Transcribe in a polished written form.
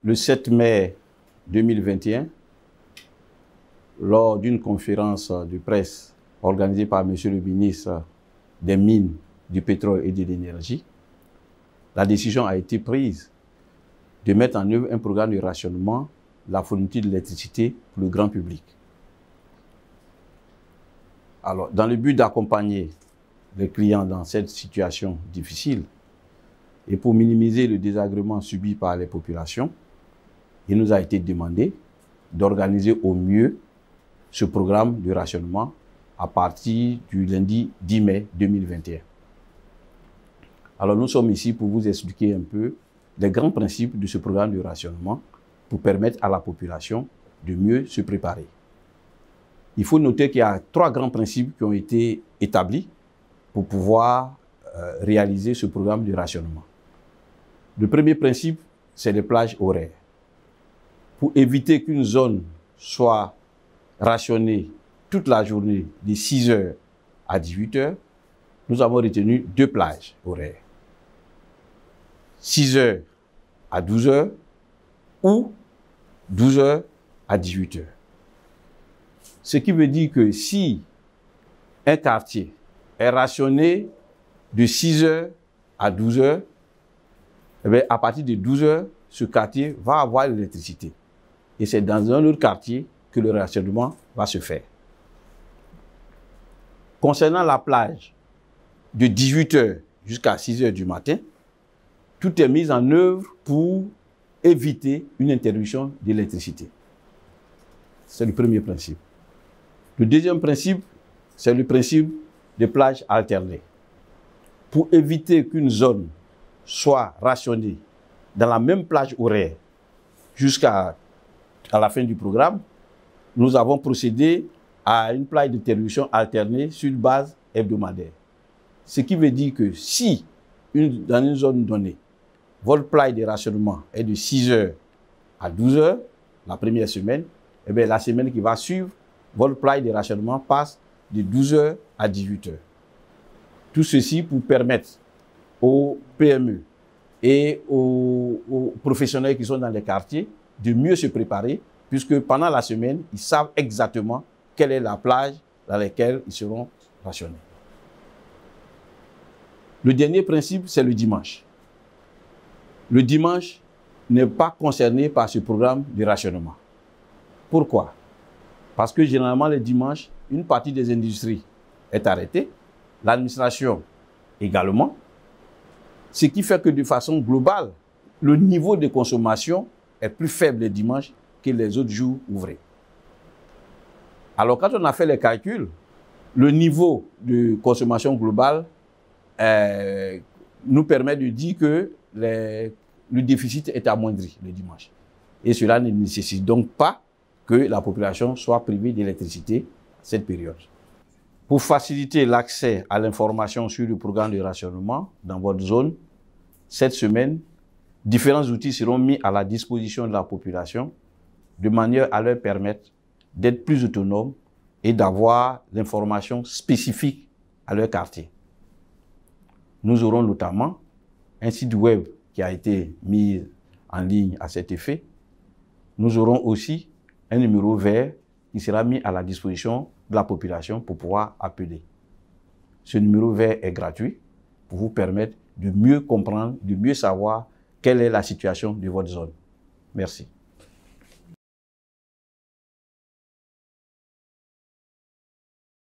le 7 mai 2021, lors d'une conférence de presse organisée par M. le ministre des Mines, du Pétrole et de l'Énergie, la décision a été prise de mettre en œuvre un programme de rationnement de la fourniture d'électricité pour le grand public. Alors, dans le but d'accompagner les clients dans cette situation difficile et pour minimiser le désagrément subi par les populations, il nous a été demandé d'organiser au mieux ce programme de rationnement à partir du lundi 10 mai 2021. Alors nous sommes ici pour vous expliquer un peu les grands principes de ce programme de rationnement pour permettre à la population de mieux se préparer. Il faut noter qu'il y a 3 grands principes qui ont été établis pour pouvoir réaliser ce programme de rationnement. Le premier principe, c'est les plages horaires. Pour éviter qu'une zone soit rationnée toute la journée de 6 h à 18 h, nous avons retenu 2 plages horaires. 6 h à 12 h ou 12 h à 18 h. Ce qui veut dire que si un quartier est rationné de 6 h à 12 h, eh bien, à partir de 12 h, ce quartier va avoir l'électricité. Et c'est dans un autre quartier que le rationnement va se faire. Concernant la plage de 18 h jusqu'à 6 h du matin, tout est mis en œuvre pour éviter une interruption d'électricité. C'est le premier principe. Le deuxième principe, c'est le principe des plages alternées. Pour éviter qu'une zone soit rationnée dans la même plage horaire jusqu'à la fin du programme, nous avons procédé à une plage d'interruption alternée sur une base hebdomadaire. Ce qui veut dire que si, dans une zone donnée, votre plage de rationnement est de 6 h à 12 h la première semaine, eh bien, la semaine qui va suivre, votre plage de rationnement passe de 12 h à 18 h. Tout ceci pour permettre aux PME et aux professionnels qui sont dans les quartiers de mieux se préparer, puisque pendant la semaine, ils savent exactement quelle est la plage dans laquelle ils seront rationnés. Le dernier principe, c'est le dimanche. Le dimanche n'est pas concerné par ce programme de rationnement. Pourquoi? Parce que généralement, le dimanche, une partie des industries est arrêtée, l'administration également, ce qui fait que de façon globale, le niveau de consommation est plus faible le dimanche que les autres jours ouvrés. Alors, quand on a fait les calculs, le niveau de consommation globale nous permet de dire que le déficit est amoindri le dimanche. Et cela ne nécessite donc pas que la population soit privée d'électricité cette période. Pour faciliter l'accès à l'information sur le programme de rationnement dans votre zone, cette semaine, différents outils seront mis à la disposition de la population de manière à leur permettre d'être plus autonomes et d'avoir l'information spécifique à leur quartier. Nous aurons notamment un site web qui a été mis en ligne à cet effet. Nous aurons aussi un numéro vert qui sera mis à la disposition de la population pour pouvoir appeler. Ce numéro vert est gratuit pour vous permettre de mieux comprendre, de mieux savoir quelle est la situation de votre zone. Merci.